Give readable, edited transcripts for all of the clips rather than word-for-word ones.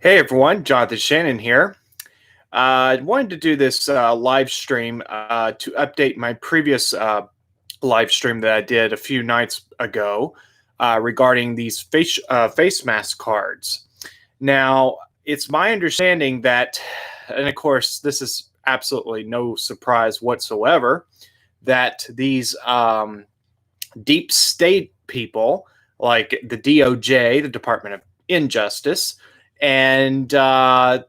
Hey everyone, Jonathan Shannon here. I wanted to do this live stream to update my previous live stream that I did a few nights ago regarding these face mask cards. Now, it's my understanding that, and of course, this is absolutely no surprise whatsoever, that these deep state people like the DOJ, the Department of Injustice, and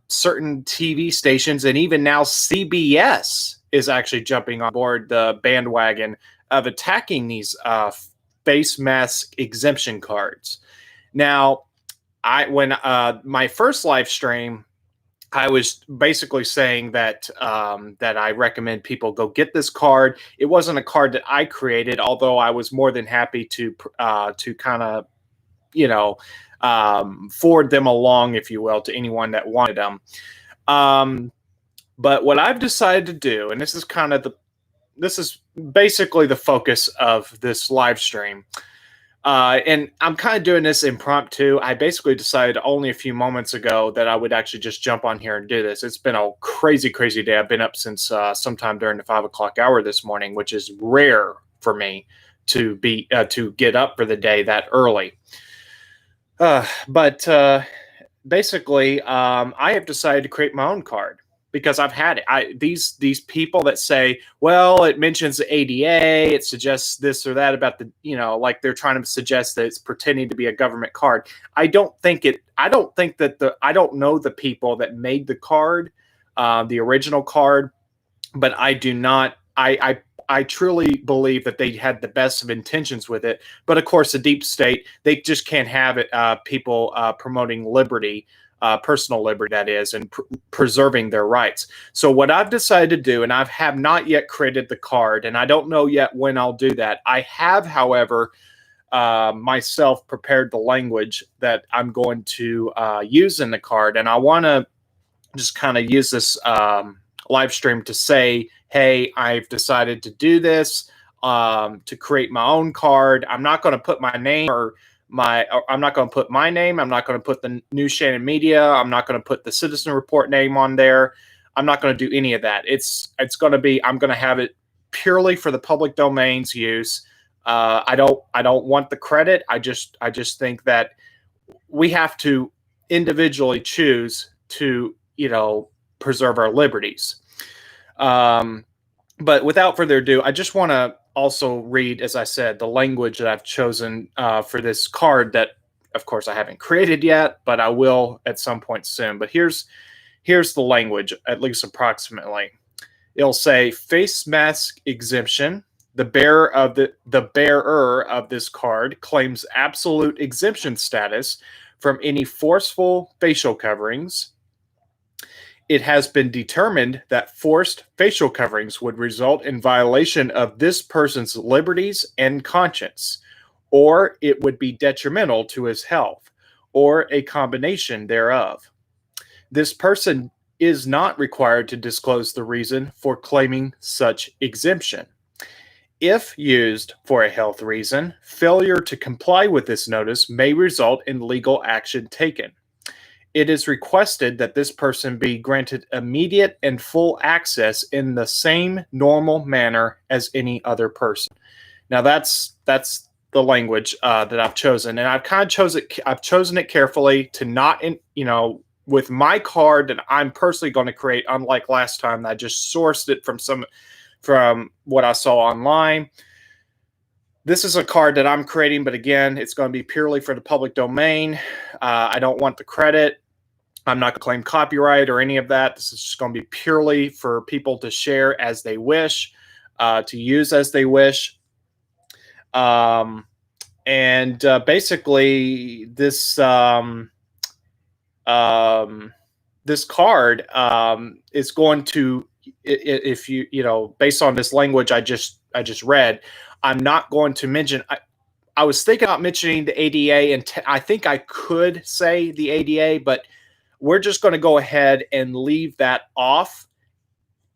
certain TV stations, and even now CBS is actually jumping on board the bandwagon of attacking these face mask exemption cards. Now, when my first live stream, I was basically saying that that I recommend people go get this card. It wasn't a card that I created, although I was more than happy to kind of you know forward them along, if you will, to anyone that wanted them. Um, but what I've decided to do, and this is basically the focus of this live stream, and I'm kind of doing this impromptu. I basically decided only a few moments ago that I would actually just jump on here and do this. It's been a crazy, crazy day. I've been up since sometime during the 5 o'clock hour this morning, which is rare for me to get up for the day that early. But basically, I have decided to create my own card because I've had it. These people that say, well, it mentions the ADA, it suggests this or that about the, like they're trying to suggest that it's pretending to be a government card. I don't think it. I don't think that I don't know the people that made the card, the original card, but I do not. I truly believe that they had the best of intentions with it. But of course, the deep state, they just can't have it. People promoting liberty, personal liberty, that is, and preserving their rights. So what I've decided to do, and I have not yet created the card, and I don't know yet when I'll do that. I have, however, myself prepared the language that I'm going to use in the card, and I want to just kind of use this live stream to say, hey, I've decided to do this, to create my own card. I'm not going to put my name I'm not going to put my name. I'm not going to put the New Shannon Media. I'm not going to put the Citizen Report name on there. I'm not going to do any of that. It's going to be, I'm going to have it purely for the public domain's use. I don't want the credit. I just think that we have to individually choose to, preserve our liberties. But without further ado, I just want to also read, as I said, the language that I've chosen for this card that, of course, I haven't created yet, but I will at some point soon. But here's the language, at least approximately. It'll say face mask exemption. The bearer of this card claims absolute exemption status from any forceful facial coverings. It has been determined that forced facial coverings would result in violation of this person's liberties and conscience, or it would be detrimental to his health, or a combination thereof. This person is not required to disclose the reason for claiming such exemption. If used for a health reason, failure to comply with this notice may result in legal action taken. It is requested that this person be granted immediate and full access in the same normal manner as any other person. Now that's the language that I've chosen, and I've kind of I've chosen it carefully to not, with my card that I'm personally going to create. Unlike last time, I just sourced it from what I saw online. This is a card that I'm creating, but again, it's going to be purely for the public domain. I don't want the credit. I'm not going to claim copyright or any of that. This is just going to be purely for people to share as they wish, to use as they wish. Basically, this this card is going to, if you based on this language I just read, I'm not going to mention. I was thinking about mentioning the ADA, and I think I could say the ADA, but we're just going to go ahead and leave that off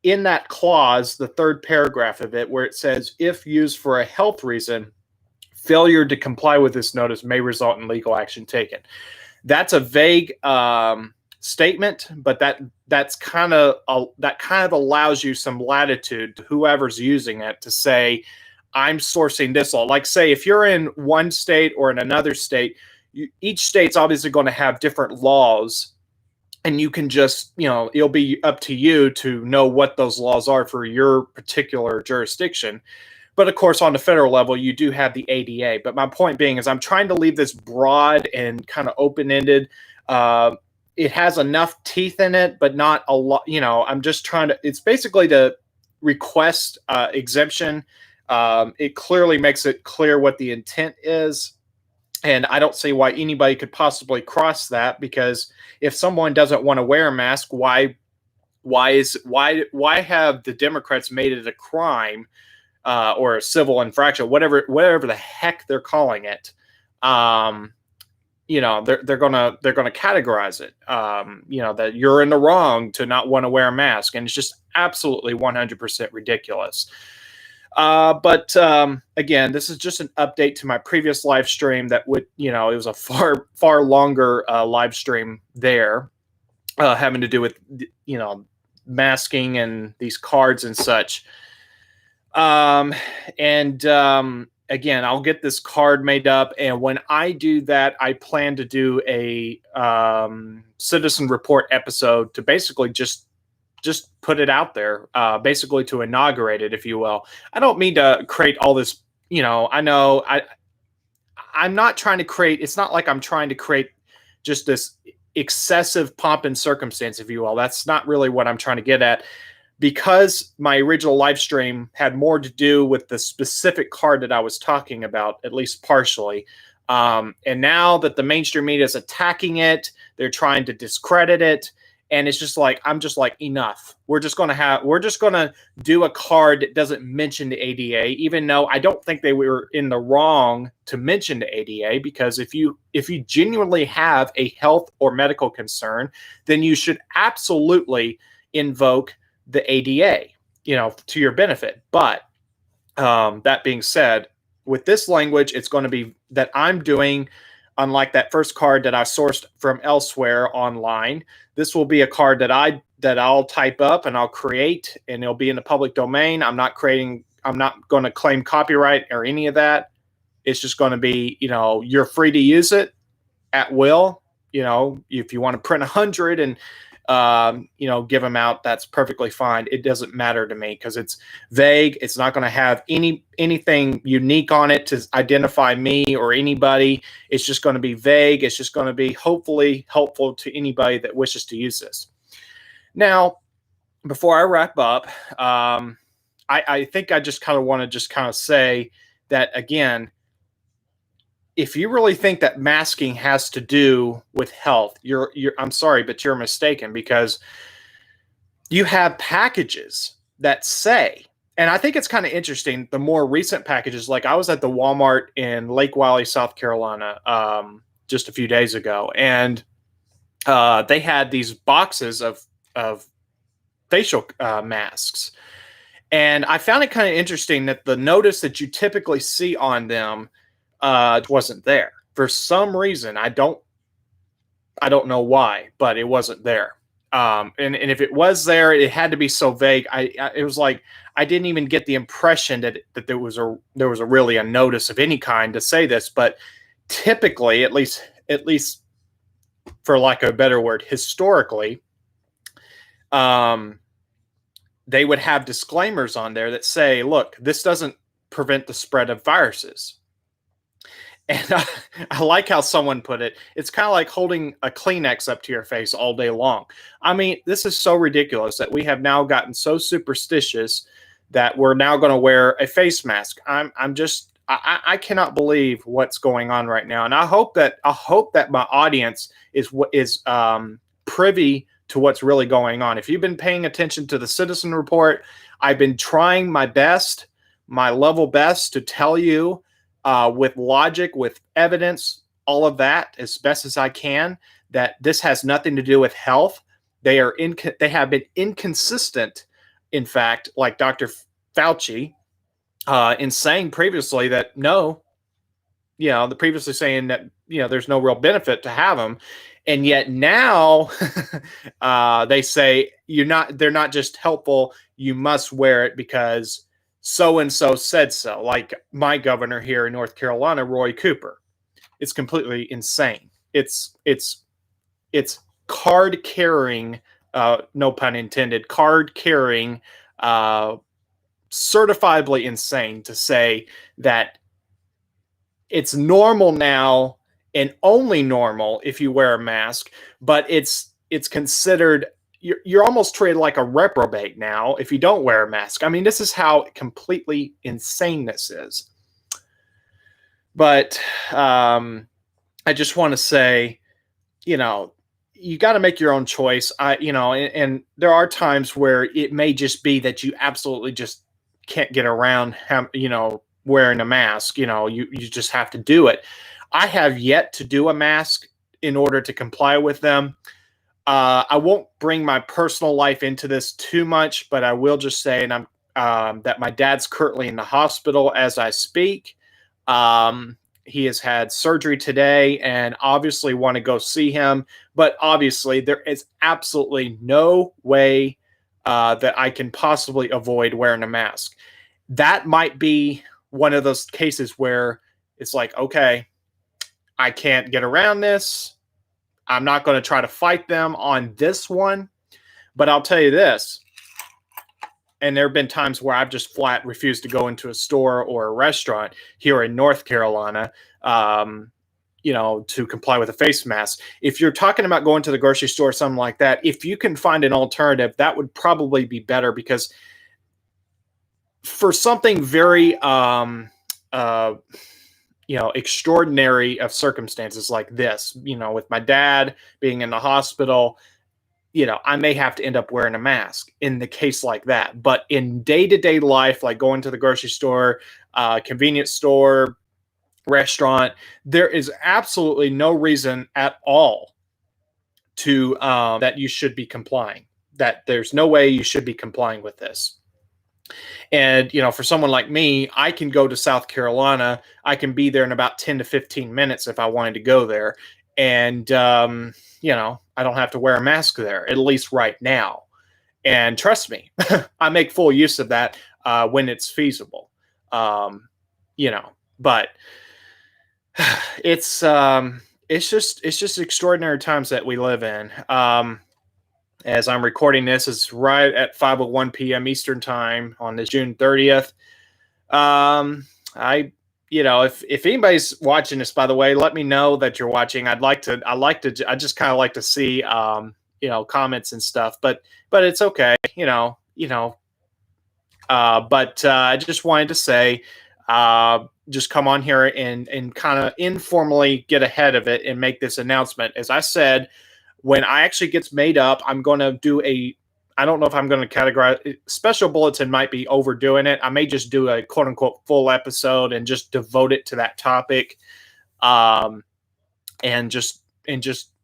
in that clause, the third paragraph of it, where it says, if used for a health reason, failure to comply with this notice may result in legal action taken. That's a vague statement, but that kind of allows you some latitude to whoever's using it to say, I'm sourcing this law. Like, say, if you're in one state or in another state, each state's obviously going to have different laws, and you can just, it'll be up to you to know what those laws are for your particular jurisdiction. But of course, on the federal level, you do have the ADA. But my point being is I'm trying to leave this broad and kind of open-ended. It has enough teeth in it, but not a lot. I'm just trying to, it's basically to request exemption. It clearly makes it clear what the intent is. And I don't see why anybody could possibly cross that, because if someone doesn't want to wear a mask, why have the Democrats made it a crime or a civil infraction, whatever the heck they're calling it? They're gonna categorize it. That you're in the wrong to not want to wear a mask, and it's just absolutely 100% ridiculous. But again, this is just an update to my previous live stream that would, it was a far longer live stream there, having to do with, masking and these cards and such. Again, I'll get this card made up. And when I do that, I plan to do a citizen report episode to basically just put it out there, basically to inaugurate it, if you will. I don't mean to create all this, I know I'm not trying to create, it's not like I'm trying to create just this excessive pomp and circumstance, if you will. That's not really what I'm trying to get at, because my original live stream had more to do with the specific card that I was talking about, at least partially. And now that the mainstream media is attacking it, they're trying to discredit it. And it's just like, I'm just like, enough. We're just going to do a card that doesn't mention the ADA, even though I don't think they were in the wrong to mention the ADA, because if you genuinely have a health or medical concern, then you should absolutely invoke the ADA, to your benefit. But that being said, with this language, it's going to be that I'm doing, unlike that first card that I sourced from elsewhere online, this will be a card that I'll type up and I'll create, and it'll be in the public domain. I'm not going to claim copyright or any of that. It's just going to be, you're free to use it at will. If you want to print 100 and give them out, that's perfectly fine. It doesn't matter to me, because it's vague. It's not going to have anything unique on it to identify me or anybody. It's just going to be vague. It's just going to be hopefully helpful to anybody that wishes to use this. Now, before I wrap up, I think I just kind of want to say that, again, if you really think that masking has to do with health, I'm sorry, but you're mistaken, because you have packages that say, and I think it's kind of interesting, the more recent packages, like I was at the Walmart in Lake Wylie, South Carolina, just a few days ago, and they had these boxes of facial masks. And I found it kind of interesting that the notice that you typically see on them wasn't there for some reason. I don't know why, but it wasn't there. And if it was there, it had to be so vague. It was like I didn't even get the impression that there was really a notice of any kind to say this. But typically, at least for lack of a better word, historically, they would have disclaimers on there that say, "Look, this doesn't prevent the spread of viruses." And I like how someone put it. It's kind of like holding a Kleenex up to your face all day long. I mean, this is so ridiculous that we have now gotten so superstitious that we're now going to wear a face mask. I cannot believe what's going on right now. And I hope that my audience is privy to what's really going on. If you've been paying attention to the Citizen Report, I've been trying my level best to tell you, with logic, with evidence, all of that, as best as I can, that this has nothing to do with health. They have been inconsistent, in fact, like Dr. Fauci, in saying previously that previously saying that, there's no real benefit to have them. And yet now they say they're not just helpful, you must wear it because so and so said so, like my governor here in North Carolina, Roy Cooper. It's completely insane. It's card carrying, no pun intended, card carrying, certifiably insane to say that it's normal now and only normal if you wear a mask, but it's considered you're almost treated like a reprobate now if you don't wear a mask. I mean, this is how completely insane this is. But I just want to say, you know, you got to make your own choice. And there are times where it may just be that you absolutely just can't get around, wearing a mask. You just have to do it. I have yet to do a mask in order to comply with them. I won't bring my personal life into this too much, but I will just say, and that my dad's currently in the hospital as I speak. He has had surgery today and obviously want to go see him. But obviously, there is absolutely no way that I can possibly avoid wearing a mask. That might be one of those cases where it's like, okay, I can't get around this. I'm not going to try to fight them on this one. But I'll tell you this. And there have been times where I've just flat refused to go into a store or a restaurant here in North Carolina, to comply with a face mask. If you're talking about going to the grocery store or something like that, if you can find an alternative, that would probably be better, because for something very, extraordinary of circumstances like this, with my dad being in the hospital, I may have to end up wearing a mask in the case like that. But in day-to-day life, like going to the grocery store, convenience store, restaurant, there is absolutely no reason at all to that you should be complying. That there's no way you should be complying with this. And, for someone like me, I can go to South Carolina. I can be there in about 10 to 15 minutes if I wanted to go there. And, I don't have to wear a mask there, at least right now. And trust me, I make full use of that when it's feasible. But it's just extraordinary times that we live in. As I'm recording this, it's right at 5:01 p.m. Eastern time on this June 30th. If anybody's watching this, by the way, let me know that you're watching. I just kind of like to see, comments and stuff, but it's okay, but I just wanted to say, just come on here and kind of informally get ahead of it and make this announcement. As I said, when I actually gets made up, I'm going to do I don't know if I'm going to categorize special bulletin, might be overdoing it. I may just do a quote unquote full episode and just devote it to that topic. And just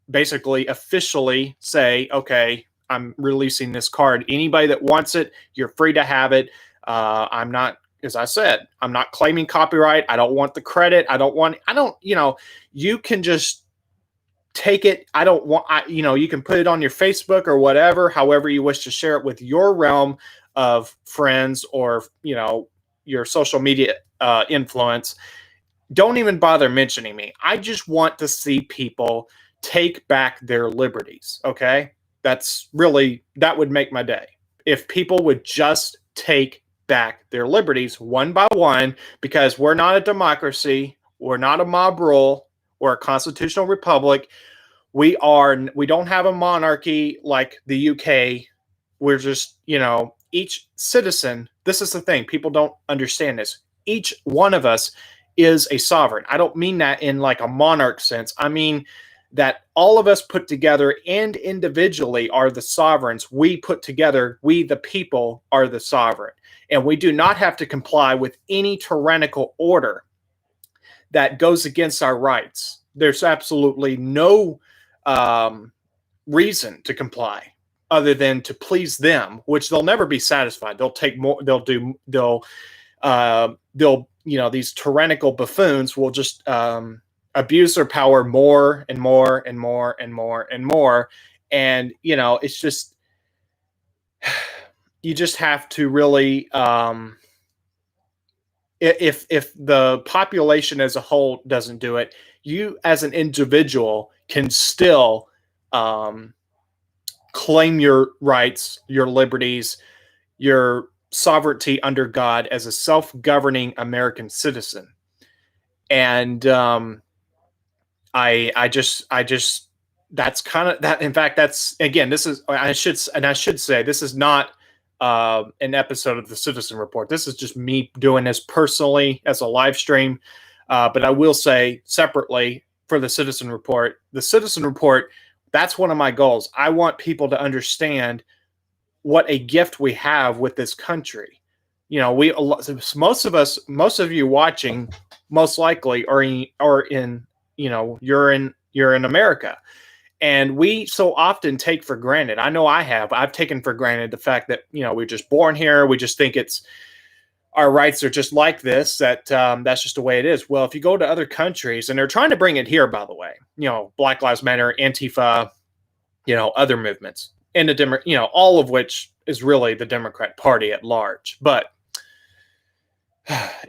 basically officially say, okay, I'm releasing this card. Anybody that wants it, you're free to have it. As I said, I'm not claiming copyright. I don't want the credit. You can just take it. You can put it on your Facebook or whatever, however you wish to share it with your realm of friends or, your social media influence. Don't even bother mentioning me. I just want to see people take back their liberties. Okay. That would make my day. If people would just take back their liberties one by one, because we're not a democracy. We're not a mob rule or a constitutional republic. We don't have a monarchy like the UK. We're just, each citizen. This is the thing. People don't understand this. Each one of us is a sovereign. I don't mean that in like a monarch sense. I mean that all of us put together and individually are the sovereigns. We put together, we the people are the sovereign. And we do not have to comply with any tyrannical order that goes against our rights. There's absolutely no reason to comply other than to please them, which they'll never be satisfied. They'll take more. They'll these tyrannical buffoons will just abuse their power more and more and more and more and more. And, it's just, you just have to really, if the population as a whole doesn't do it, you as an individual can still um, claim your rights, your liberties, your sovereignty under God as a self-governing American citizen. And I just that's kind of that. In fact, that's again, this is I should say this is not an episode of the Citizen Report. This is just me doing this personally as a live stream. But I will say separately for the Citizen Report, that's one of my goals. I want people to understand what a gift we have with this country. Most of you watching, most likely are in you're in America. And we so often take for granted. I know I've taken for granted the fact that, we're just born here. We just think our rights are just like this, that's just the way it is. Well, if you go to other countries, and they're trying to bring it here, by the way, Black Lives Matter, Antifa, other movements, and all of which is really the Democrat Party at large. But,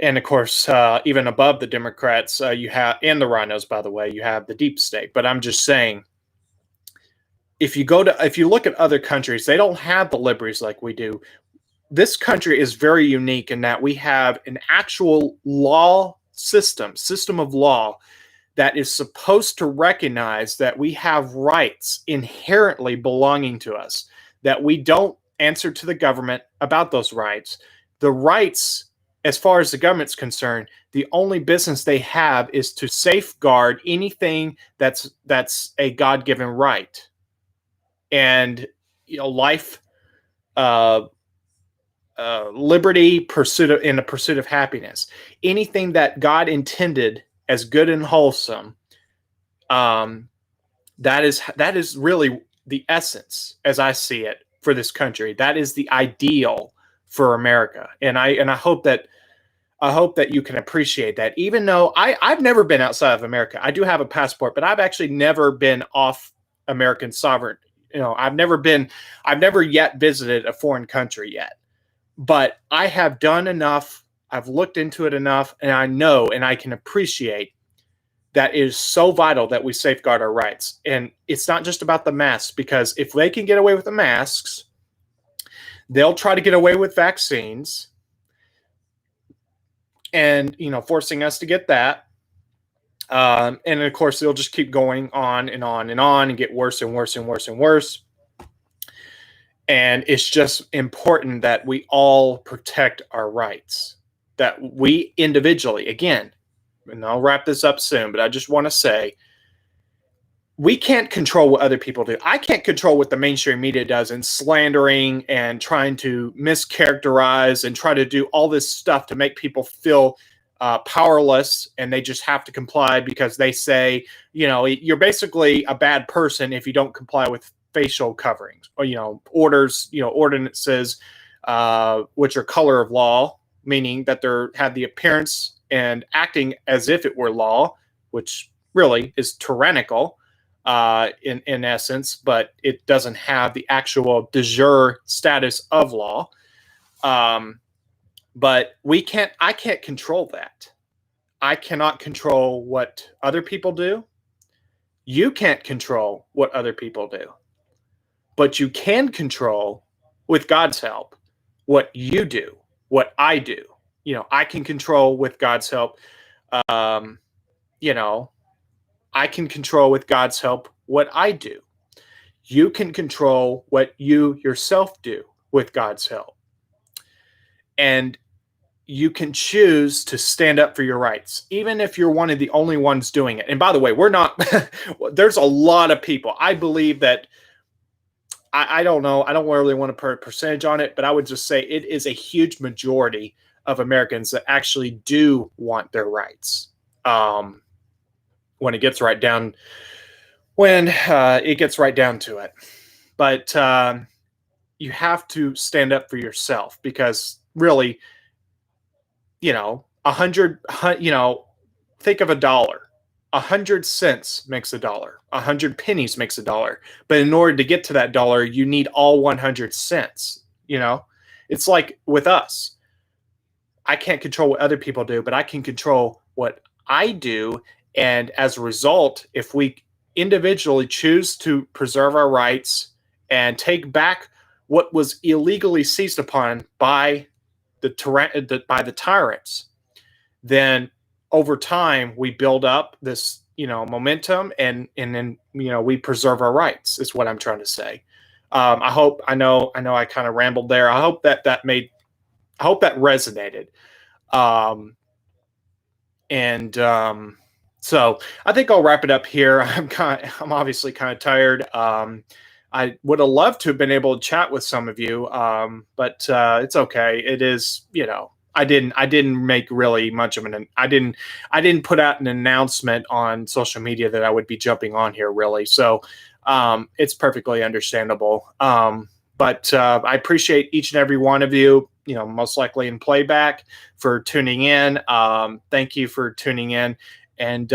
and of course, even above the Democrats, you have, and the rhinos, by the way, you have the deep state. But I'm just saying, if you look at other countries, they don't have the liberties like we do. This country is very unique in that we have an actual system of law that is supposed to recognize that we have rights inherently belonging to us, that we don't answer to the government about those rights. The rights, as far as the government's concerned, the only business they have is to safeguard anything that's a God-given right. And life, liberty, in the pursuit of happiness, anything that God intended as good and wholesome, that is really the essence, as I see it, for this country. That is the ideal for America, and I hope that you can appreciate that. Even though I've never been outside of America, I do have a passport, but I've actually never been off American sovereign. I've never yet visited a foreign country yet, but I have done enough. I've looked into it enough, and I know, and I can appreciate that it is so vital that we safeguard our rights. And it's not just about the masks, because if they can get away with the masks, they'll try to get away with vaccines and, forcing us to get that. And of course, they'll just keep going on and on and on and get worse and worse and worse and worse. And it's just important that we all protect our rights, that we individually, again, and I'll wrap this up soon, but I just want to say, we can't control what other people do. I can't control what the mainstream media does in slandering and trying to mischaracterize and try to do all this stuff to make people feel powerless, and they just have to comply because they say, you're basically a bad person if you don't comply with facial coverings or, ordinances, which are color of law, meaning that they have the appearance and acting as if it were law, which really is tyrannical in essence, but it doesn't have the actual de jure status of law. But I can't control that. I cannot control what other people do. You can't control what other people do. But you can control, with God's help, what you do, what I do. I can control, with God's help, I can control, with God's help, what I do. You can control what you yourself do, with God's help. And you can choose to stand up for your rights, even if you're one of the only ones doing it. And by the way, we're not, there's a lot of people. I believe that, I don't know, I don't really want to put a percentage on it, but I would just say it is a huge majority of Americans that actually do want their rights. When it gets right down to it. But you have to stand up for yourself, because really, think of $1. 100 cents makes a dollar. 100 pennies makes a dollar. But in order to get to that dollar, you need all 100 cents. It's like with us. I can't control what other people do, but I can control what I do. And as a result, if we individually choose to preserve our rights and take back what was illegally seized upon by the tyrants, then over time we build up this momentum, and then we preserve our rights. Is what I'm trying to say. I know I kind of rambled there. I hope that resonated. So I think I'll wrap it up here. I'm obviously kind of tired. I would have loved to have been able to chat with some of you, but it's okay. It is, I didn't make really much of I didn't put out an announcement on social media that I would be jumping on here, really. So it's perfectly understandable. But I appreciate each and every one of you, most likely in playback, for tuning in. Thank you for tuning in. And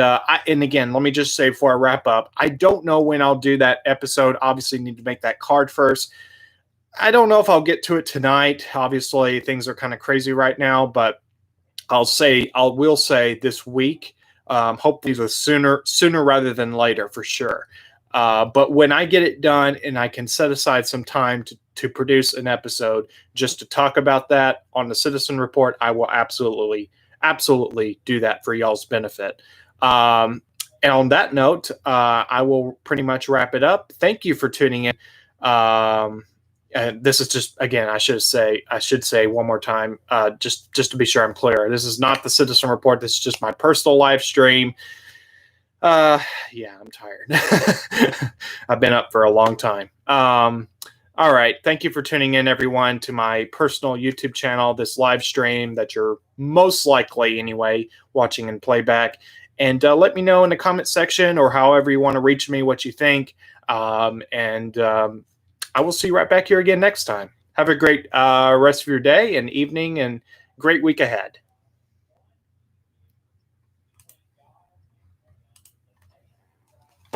again, let me just say before I wrap up, I don't know when I'll do that episode. Obviously, need to make that card first. I don't know if I'll get to it tonight. Obviously, things are kind of crazy right now, but I will say this week. Hopefully, sooner rather than later, for sure. But when I get it done and I can set aside some time to produce an episode just to talk about that on the Citizen Report, I will absolutely do that for y'all's benefit. And on that note, I will pretty much wrap it up. Thank you for tuning in. And this is just, again, I should say one more time, just to be sure I'm clear. This is not the Citizen Report. This is just my personal live stream. Yeah, I'm tired. I've been up for a long time. All right. Thank you for tuning in, everyone, to my personal YouTube channel, this live stream that you're most likely, anyway, watching in playback. And let me know in the comment section, or however you want to reach me, what you think. I will see you right back here again next time. Have a great rest of your day and evening, and great week ahead.